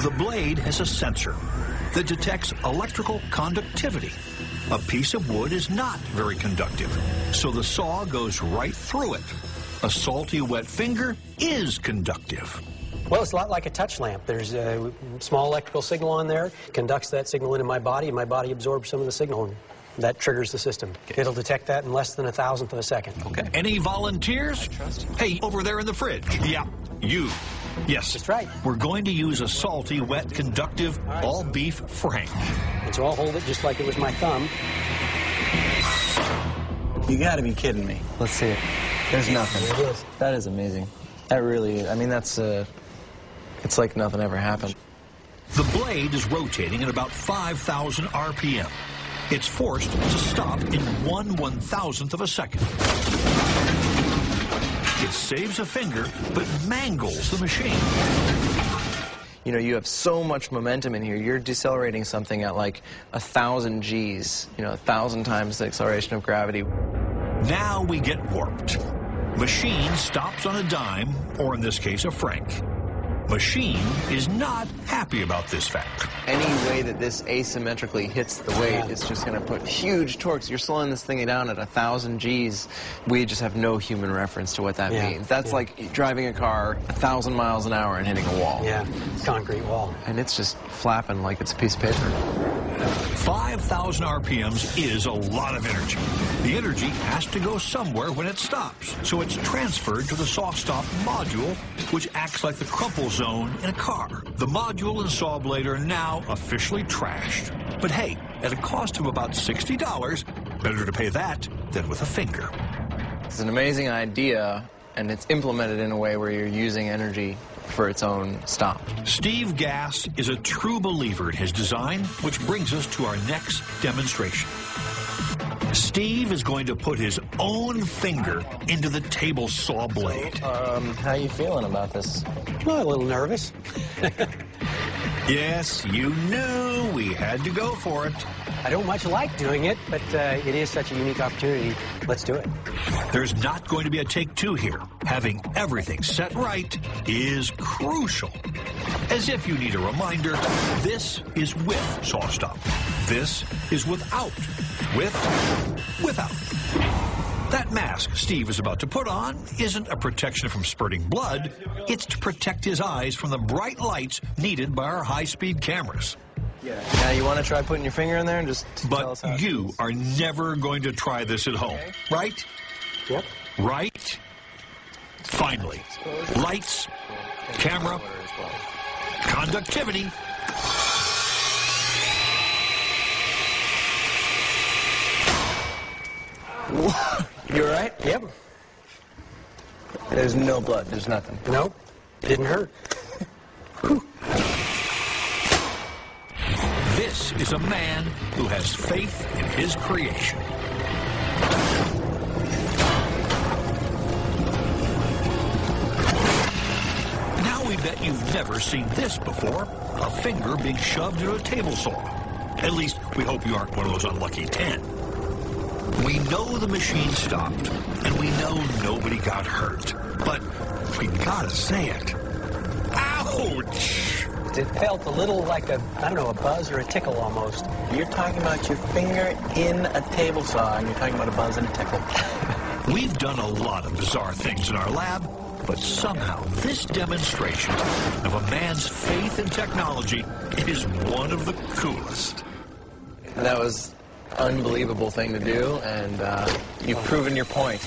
The blade has a sensor that detects electrical conductivity. A piece of wood is not very conductive, so the saw goes right through it. A salty, wet finger is conductive. Well, it's a lot like a touch lamp. There's a small electrical signal on there, conducts that signal into my body, and my body absorbs some of the signal, and that triggers the system. Okay. It'll detect that in less than 1,000th of a second. Okay. Any volunteers? Hey, over there in the fridge. Yeah, you. Yes. That's right. We're going to use a salty, wet, conductive, all-beef Frank. And so I'll hold it just like it was my thumb. You gotta be kidding me. Let's see it. There's nothing. It is. That is amazing. That really is. I mean, that's, it's like nothing ever happened. The blade is rotating at about 5,000 RPM. It's forced to stop in 1/1000th of a second. It saves a finger, but mangles the machine. You know, you have so much momentum in here. You're decelerating something at like 1,000 Gs, you know, 1,000 times the acceleration of gravity. Now we get warped. Machine stops on a dime, or in this case, a franc. Machine is not happy about this fact. Any way that this asymmetrically hits the weight is just going to put huge torques. You're slowing this thing down at 1,000 Gs. We just have no human reference to what that means. That's like driving a car 1,000 miles an hour and hitting a wall. Yeah, concrete wall. And it's just flapping like it's a piece of paper. 5,000 RPMs is a lot of energy. The energy has to go somewhere when it stops, so it's transferred to the saw stop module, which acts like the crumple zone in a car. The module and saw blade are now officially trashed. But hey, at a cost of about $60, better to pay that than with a finger. It's an amazing idea, and it's implemented in a way where you're using energy for its own stop. Steve Gass is a true believer in his design, which brings us to our next demonstration. Steve is going to put his own finger into the table saw blade. How you feeling about this? Well, a little nervous. Yes, you knew we had to go for it. I don't much like doing it, but it is such a unique opportunity. Let's do it. There's not going to be a take two here. Having everything set right is crucial. As if you need a reminder, this is with saw stop. This is without. Without. That mask Steve is about to put on isn't a protection from spurting blood. It's to protect his eyes from the bright lights needed by our high-speed cameras. Yeah. Now, you want to try putting your finger in there and just tell us how But you are never going to try this at home, right? Yep. Right? Finally. Lights, camera, conductivity. You all right? Yep. There's no blood. There's nothing. Nope. Didn't hurt. This is a man who has faith in his creation. Now we bet you've never seen this before, a finger being shoved into a table saw. At least, we hope you aren't one of those unlucky 10. We know the machine stopped, and we know nobody got hurt, but we gotta say it. Ouch! It felt a little like a, I don't know, a buzz or a tickle almost. You're talking about your finger in a table saw, and you're talking about a buzz and a tickle. We've done a lot of bizarre things in our lab, but somehow this demonstration of a man's faith in technology is one of the coolest. That was an unbelievable thing to do, and you've proven your point.